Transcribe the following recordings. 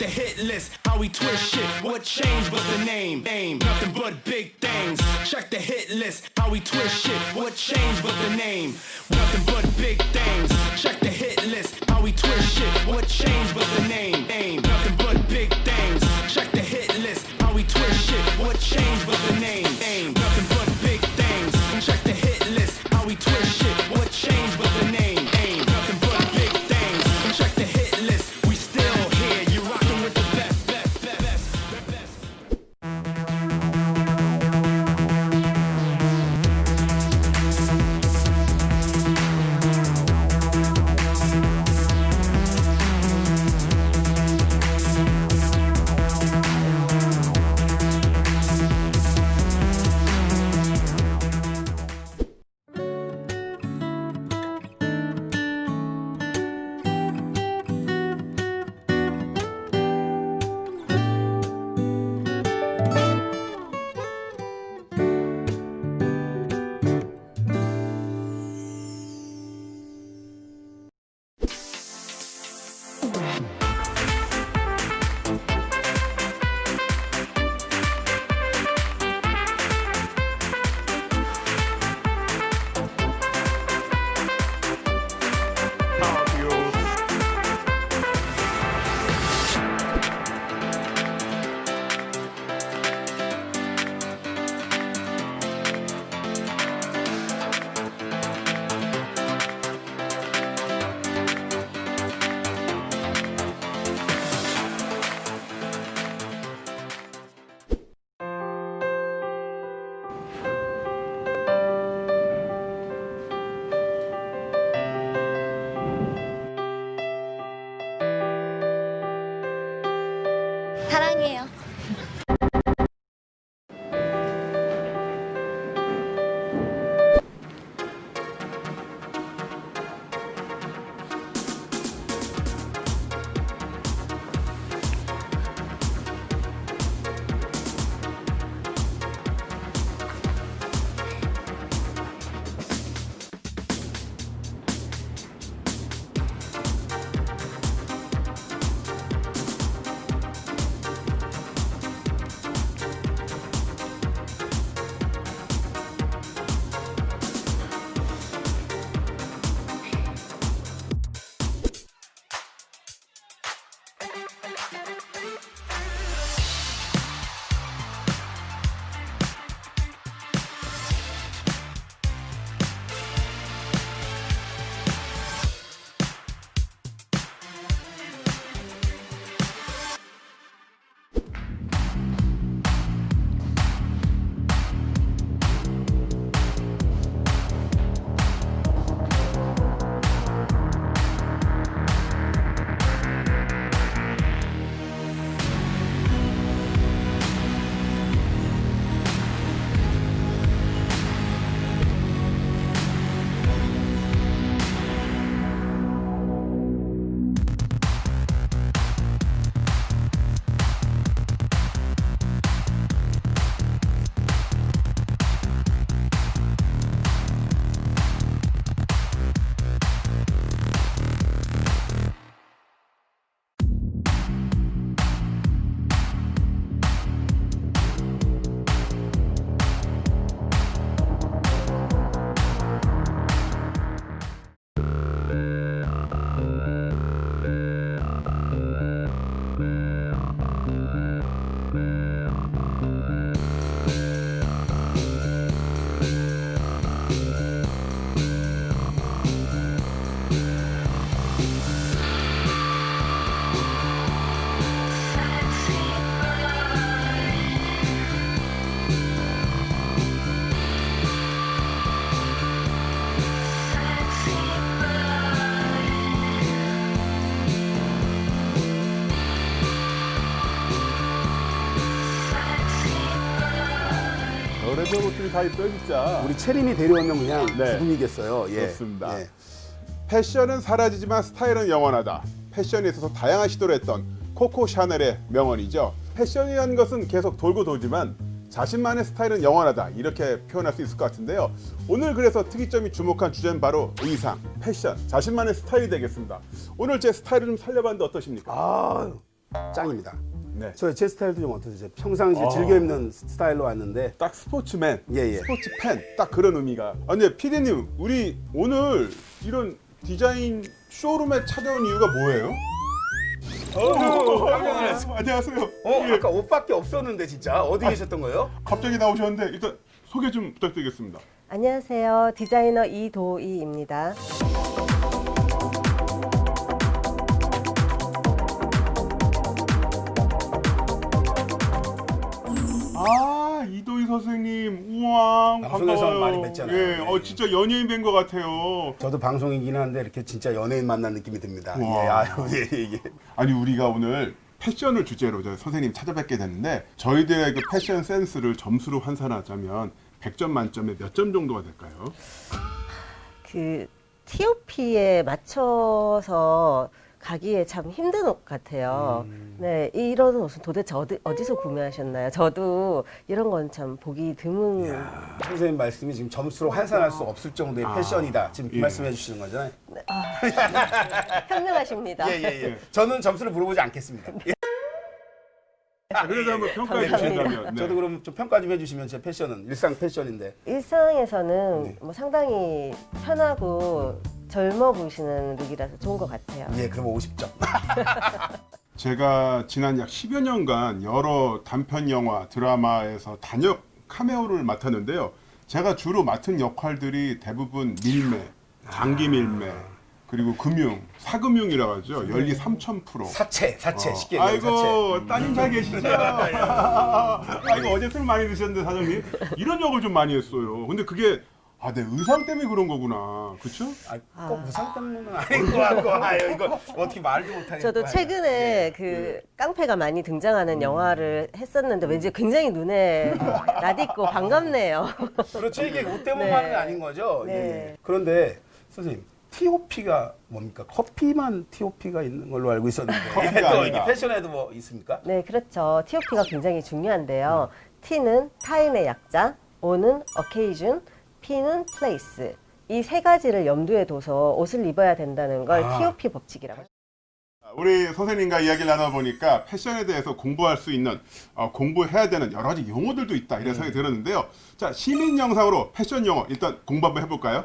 the hit list, how we twist shit. What changed but the name? Nothing but big things. Check the hit list, how we twist shit. What changed but the name? Nothing but big things. Check the hit list, how we twist shit. What changed but the name? Nothing but big things. Check the hit list, how we twist shit. What changed but the name? Nothing but big things. Check the hit list, how we twist shit. What changed but the name? Nothing but big things. Check the hit list, we still here. You rockin' with the best, best, best, best, best. 사랑해요. 별의별 것들이 다 있어요, 진짜. 우리 체린이 데려오면 그냥 네. 죽음이겠어요. 예. 좋습니다. 예. 패션은 사라지지만 스타일은 영원하다. 패션에 있어서 다양한 시도를 했던 코코 샤넬의 명언이죠. 패션이라는 것은 계속 돌고 돌지만 자신만의 스타일은 영원하다, 이렇게 표현할 수 있을 것 같은데요. 오늘 그래서 특이점이 주목한 주제는 바로 의상, 패션, 자신만의 스타일이 되겠습니다. 오늘 제 스타일을 좀 살려봤는데 어떠십니까? 아, 짱입니다. 네. 제 스타일도 좀 어떠세요? 평상시에 즐겨 입는 스타일로 왔는데 딱 스포츠맨, 예. 스포츠 팬, 딱 그런 의미가. 아니, 근데 피디님, 우리 오늘 이런 디자인 쇼룸에 찾아온 이유가 뭐예요? 안녕하세요. 예. 아까 옷밖에 없었는데 진짜 어디 계셨던 거예요? 갑자기 나오셨는데 일단 소개 좀 부탁드리겠습니다. 안녕하세요. 디자이너 이도희입니다. 아, 이도희 선생님, 우와, 방송에서 반가워요. 많이 뵀잖아요. 예, 네. 진짜 연예인 뵌 것 같아요. 저도 방송이긴 한데 이렇게 진짜 연예인 만난 느낌이 듭니다. 와. 예. 아니, 우리가 오늘 패션을 주제로 저 선생님 찾아뵙게 됐는데 저희들의 그 패션 센스를 점수로 환산하자면 100점 만점에 몇 점 정도가 될까요? 그 TOP에 맞춰서 가기에 참 힘든 옷 같아요. 네, 이런 옷은 도대체 어디서 구매하셨나요? 저도 이런 건 참 보기 드문. 선생님 말씀이 지금 점수로 환산할 수 없을 정도의 패션이다. 지금 그 예. 말씀해 주시는 거잖아요. 현명하십니다. 예. 저는 점수를 물어보지 않겠습니다. 그래도 한번 평가해 감사합니다. 주신다면. 네. 저도 그럼 좀 평가 좀 해주시면 제 패션은 일상 패션인데 일상에서는 네. 뭐 상당히 편하고 젊어 보이시는 룩이라서 좋은 것 같아요. 예, 그럼 50점. 제가 지난 약 10여 년간 여러 단편 영화, 드라마에서 단역 카메오를 맡았는데요. 제가 주로 맡은 역할들이 대부분 밀매, 장기 밀매, 그리고 금융, 사금융이라고 하죠. 연리 3000%. 사채 쉽게 얘기하면 사채. 아이고, 따님 잘 계시죠? 아이고, 어제 술 많이 드셨는데, 사장님? 이런 역을 좀 많이 했어요. 근데 그게, 내 의상 때문에 그런 거구나. 그쵸? 꼭 무상 때문은 아닌 것 같고, 이거 어떻게 말도 못하니까. 저도 최근에 그 깡패가 많이 등장하는 영화를 했었는데 왠지 굉장히 눈에 나딛고 반갑네요. 그렇죠. 이게 옷 때문에 네. 하는 게 아닌 거죠. 네. 예. 그런데 선생님, TOP가 뭡니까? 커피만 TOP가 있는 걸로 알고 있었는데 커피가 또 아니라. 이게 패션에도 뭐 있습니까? 네, 그렇죠. TOP가 굉장히 중요한데요. T는 타임의 약자, O는 occasion, P는 place. 이 세 가지를 염두에 둬서 옷을 입어야 된다는 걸 TOP 법칙이라고 합니다. 우리 선생님과 이야기를 나눠보니까 패션에 대해서 공부할 수 있는, 공부해야 되는 여러 가지 용어들도 있다. 이런 생각이 들었는데요. 자, 시민 영상으로 패션 용어 일단 공부 한번 해볼까요?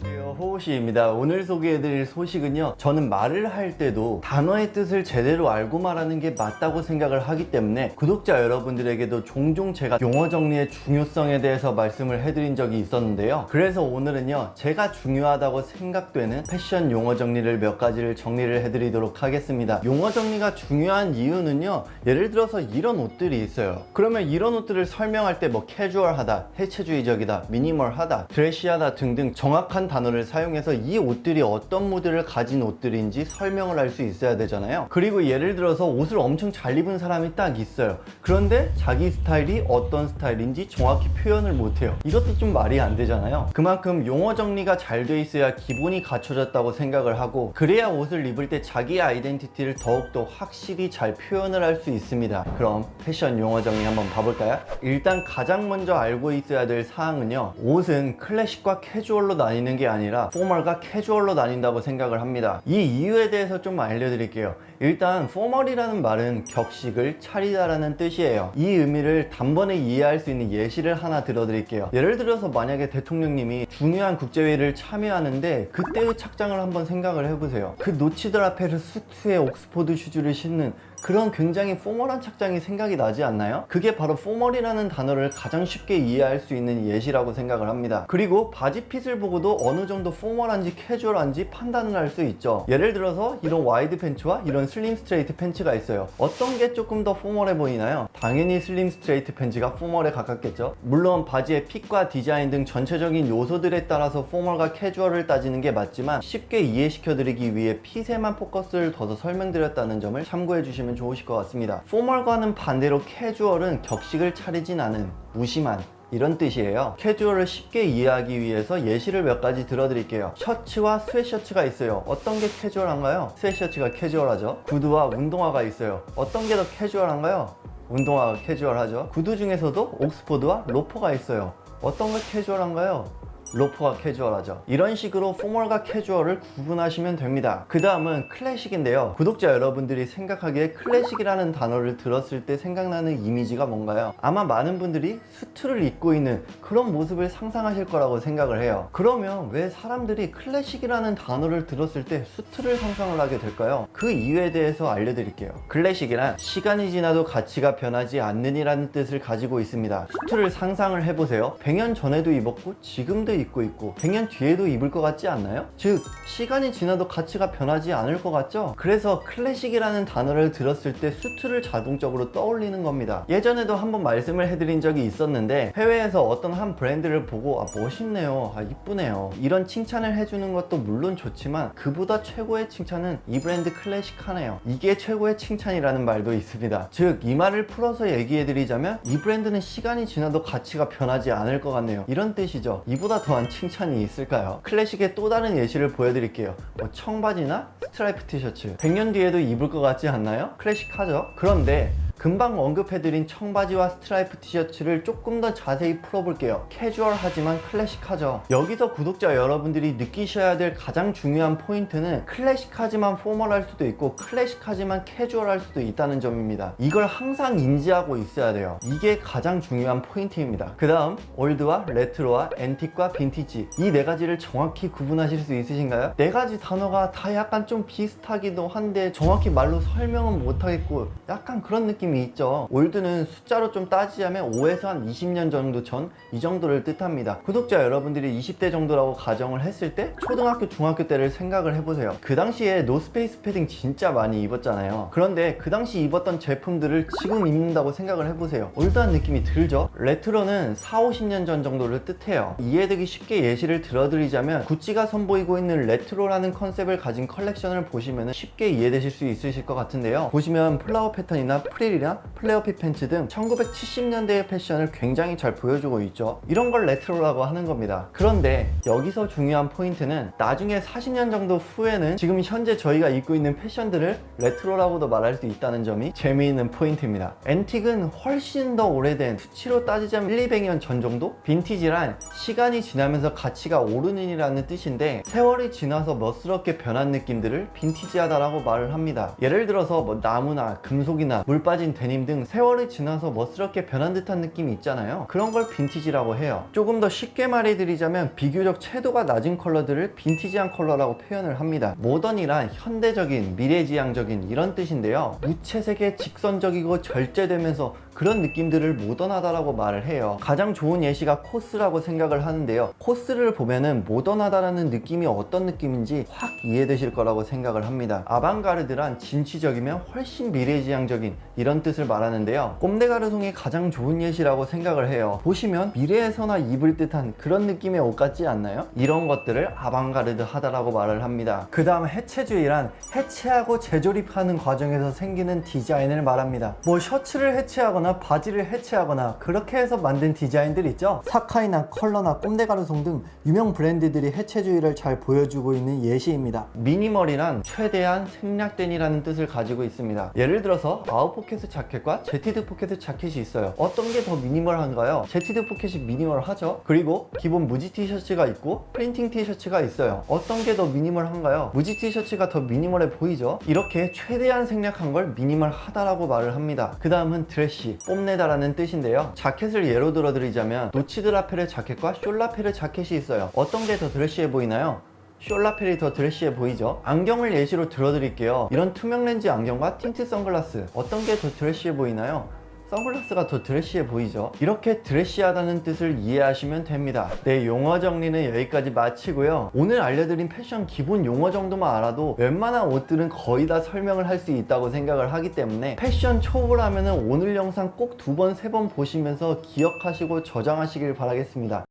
안녕하세요, 호호씨입니다. 오늘 소개해드릴 소식은요, 저는 말을 할 때도 단어의 뜻을 제대로 알고 말하는 게 맞다고 생각을 하기 때문에 구독자 여러분들에게도 종종 제가 용어 정리의 중요성에 대해서 말씀을 해드린 적이 있었는데요. 그래서 오늘은요, 제가 중요하다고 생각되는 패션 용어 정리를 몇 가지를 정리를 해드리도록 하겠습니다. 용어 정리가 중요한 이유는요, 예를 들어서 이런 옷들이 있어요. 그러면 이런 옷들을 설명할 때 뭐 캐주얼하다, 해체주의적이다, 미니멀하다, 드레시하다 등등 정확한 단어를 사용해서 이 옷들이 어떤 무드를 가진 옷들인지 설명을 할 수 있어야 되잖아요. 그리고 예를 들어서 옷을 엄청 잘 입은 사람이 딱 있어요. 그런데 자기 스타일이 어떤 스타일인지 정확히 표현을 못해요. 이것도 좀 말이 안 되잖아요. 그만큼 용어 정리가 잘 돼 있어야 기본이 갖춰졌다고 생각을 하고, 그래야 옷을 입을 때 자기의 아이덴티티를 더욱더 확실히 잘 표현을 할 수 있습니다. 그럼 패션 용어 정리 한번 봐볼까요? 일단 가장 먼저 알고 있어야 될 사항은요, 옷은 클래식과 캐주얼로 나뉘는 게 아니라 포멀과 캐주얼로 나뉜다고 생각을 합니다. 이 이유에 대해서 좀 알려드릴게요. 일단 포멀이라는 말은 격식을 차리다라는 뜻이에요. 이 의미를 단번에 이해할 수 있는 예시를 하나 들어드릴게요. 예를 들어서 만약에 대통령님이 중요한 국제회의를 참여하는데 그때의 착장을 한번 생각을 해보세요. 그 노치드라 페르 수트에 옥스포드 슈즈를 신는 그런 굉장히 포멀한 착장이 생각이 나지 않나요? 그게 바로 포멀이라는 단어를 가장 쉽게 이해할 수 있는 예시라고 생각을 합니다. 그리고 바지 핏을 보고도 어느 정도 포멀한지 캐주얼한지 판단을 할 수 있죠. 예를 들어서 이런 와이드 팬츠와 이런 슬림 스트레이트 팬츠가 있어요. 어떤 게 조금 더 포멀해 보이나요? 당연히 슬림 스트레이트 팬츠가 포멀에 가깝겠죠. 물론 바지의 핏과 디자인 등 전체적인 요소들에 따라서 포멀과 캐주얼을 따지는 게 맞지만, 쉽게 이해시켜 드리기 위해 핏에만 포커스를 둬서 설명드렸다는 점을 참고해 주시면 좋으실 것 같습니다. 포멀과는 반대로 캐주얼은 격식을 차리진 않은, 무심한 이런 뜻이에요. 캐주얼을 쉽게 이해하기 위해서 예시를 몇 가지 들어드릴게요. 셔츠와 스웨셔츠가 있어요. 어떤 게 캐주얼한가요? 스웨셔츠가 캐주얼하죠. 구두와 운동화가 있어요. 어떤 게 더 캐주얼한가요? 운동화가 캐주얼하죠. 구두 중에서도 옥스포드와 로퍼가 있어요. 어떤 게 캐주얼한가요? 로퍼가 캐주얼하죠. 이런 식으로 포멀과 캐주얼을 구분하시면 됩니다. 그 다음은 클래식인데요. 구독자 여러분들이 생각하기에 클래식이라는 단어를 들었을 때 생각나는 이미지가 뭔가요? 아마 많은 분들이 수트를 입고 있는 그런 모습을 상상하실 거라고 생각을 해요. 그러면 왜 사람들이 클래식이라는 단어를 들었을 때 수트를 상상을 하게 될까요? 그 이유에 대해서 알려드릴게요. 클래식이란 시간이 지나도 가치가 변하지 않는이라는 뜻을 가지고 있습니다. 수트를 상상을 해보세요. 100년 전에도 입었고 지금도 입고 있고 100년 뒤에도 입을 것 같지 않나요? 즉 시간이 지나도 가치가 변하지 않을 것 같죠? 그래서 클래식이라는 단어를 들었을 때 수트를 자동적으로 떠올리는 겁니다. 예전에도 한번 말씀을 해드린 적이 있었는데 해외에서 어떤 한 브랜드를 보고 멋있네요, 이쁘네요 이런 칭찬을 해주는 것도 물론 좋지만 그보다 최고의 칭찬은 이 브랜드 클래식하네요, 이게 최고의 칭찬이라는 말도 있습니다. 즉 이 말을 풀어서 얘기해드리자면 이 브랜드는 시간이 지나도 가치가 변하지 않을 것 같네요, 이런 뜻이죠. 이보다 더한 칭찬이 있을까요? 클래식의 또 다른 예시를 보여드릴게요. 청바지나 스트라이프 티셔츠 100년 뒤에도 입을 것 같지 않나요? 클래식하죠? 그런데 금방 언급해드린 청바지와 스트라이프 티셔츠를 조금 더 자세히 풀어볼게요. 캐주얼하지만 클래식하죠. 여기서 구독자 여러분들이 느끼셔야 될 가장 중요한 포인트는 클래식하지만 포멀할 수도 있고 클래식하지만 캐주얼할 수도 있다는 점입니다. 이걸 항상 인지하고 있어야 돼요. 이게 가장 중요한 포인트입니다. 그 다음 올드와 레트로와 앤틱과 빈티지, 이 네 가지를 정확히 구분하실 수 있으신가요? 네 가지 단어가 다 약간 좀 비슷하기도 한데 정확히 말로 설명은 못하겠고 약간 그런 느낌이 있죠. 올드는 숫자로 좀 따지자면 5에서 한 20년 정도 전 이 정도를 뜻합니다. 구독자 여러분들이 20대 정도라고 가정을 했을 때 초등학교 중학교 때를 생각을 해보세요. 그 당시에 노스페이스 패딩 진짜 많이 입었잖아요. 그런데 그 당시 입었던 제품들을 지금 입는다고 생각을 해보세요. 올드한 느낌이 들죠? 레트로는 4, 50년 전 정도를 뜻해요. 이해되기 쉽게 예시를 들어드리자면 구찌가 선보이고 있는 레트로라는 컨셉을 가진 컬렉션을 보시면 쉽게 이해되실 수 있으실 것 같은데요. 보시면 플라워 패턴이나 프릴이나 플레어핏 팬츠 등 1970년대의 패션을 굉장히 잘 보여주고 있죠. 이런 걸 레트로라고 하는 겁니다. 그런데 여기서 중요한 포인트는 나중에 40년 정도 후에는 지금 현재 저희가 입고 있는 패션들을 레트로라고도 말할 수 있다는 점이 재미있는 포인트입니다. 앤틱은 훨씬 더 오래된, 수치로 따지자면 1, 200년 전 정도? 빈티지란 시간이 지나면서 가치가 오르는이라는 뜻인데 세월이 지나서 멋스럽게 변한 느낌들을 빈티지하다라고 말을 합니다. 예를 들어서 나무나 금속이나 물 빠진 데님 등 세월이 지나서 멋스럽게 변한 듯한 느낌이 있잖아요. 그런 걸 빈티지라고 해요. 조금 더 쉽게 말해드리자면 비교적 채도가 낮은 컬러들을 빈티지한 컬러라고 표현을 합니다. 모던이란 현대적인, 미래지향적인 이런 뜻인데요. 무채색에 직선적이고 절제되면서 그런 느낌들을 모던하다라고 말을 해요. 가장 좋은 예시가 코스라고 생각을 하는데요. 코스를 보면은 모던하다라는 느낌이 어떤 느낌인지 확 이해되실 거라고 생각을 합니다. 아방가르드란 진취적이면 훨씬 미래지향적인 이런 뜻을 말하는데요. 꼼데가르송이 가장 좋은 예시라고 생각을 해요. 보시면 미래에서나 입을 듯한 그런 느낌의 옷 같지 않나요? 이런 것들을 아방가르드 하다라고 말을 합니다. 그 다음 해체주의란 해체하고 재조립하는 과정에서 생기는 디자인을 말합니다. 뭐 셔츠를 해체하거나 바지를 해체하거나 그렇게 해서 만든 디자인들 있죠? 사카이나 컬러나 꼼데가르송 등 유명 브랜드들이 해체주의를 잘 보여주고 있는 예시입니다. 미니멀이란 최대한 생략된이라는 뜻을 가지고 있습니다. 예를 들어서 아웃포켓 자켓과 제티드 포켓 자켓이 있어요. 어떤 게 더 미니멀한가요? 제티드 포켓이 미니멀하죠? 그리고 기본 무지 티셔츠가 있고 프린팅 티셔츠가 있어요. 어떤 게 더 미니멀한가요? 무지 티셔츠가 더 미니멀해 보이죠? 이렇게 최대한 생략한 걸 미니멀하다라고 말을 합니다. 그 다음은 드레시, 뽐내다라는 뜻인데요. 자켓을 예로 들어드리자면 노치드 라페르 자켓과 숄라페르 자켓이 있어요. 어떤 게 더 드레시해 보이나요? 숄라펠이 더 드레시해 보이죠? 안경을 예시로 들어드릴게요. 이런 투명 렌즈 안경과 틴트 선글라스 어떤 게 더 드레시해 보이나요? 선글라스가 더 드레시해 보이죠? 이렇게 드레시하다는 뜻을 이해하시면 됩니다. 네, 용어 정리는 여기까지 마치고요. 오늘 알려드린 패션 기본 용어 정도만 알아도 웬만한 옷들은 거의 다 설명을 할 수 있다고 생각을 하기 때문에 패션 초보라면 오늘 영상 꼭 2번, 3번 보시면서 기억하시고 저장하시길 바라겠습니다.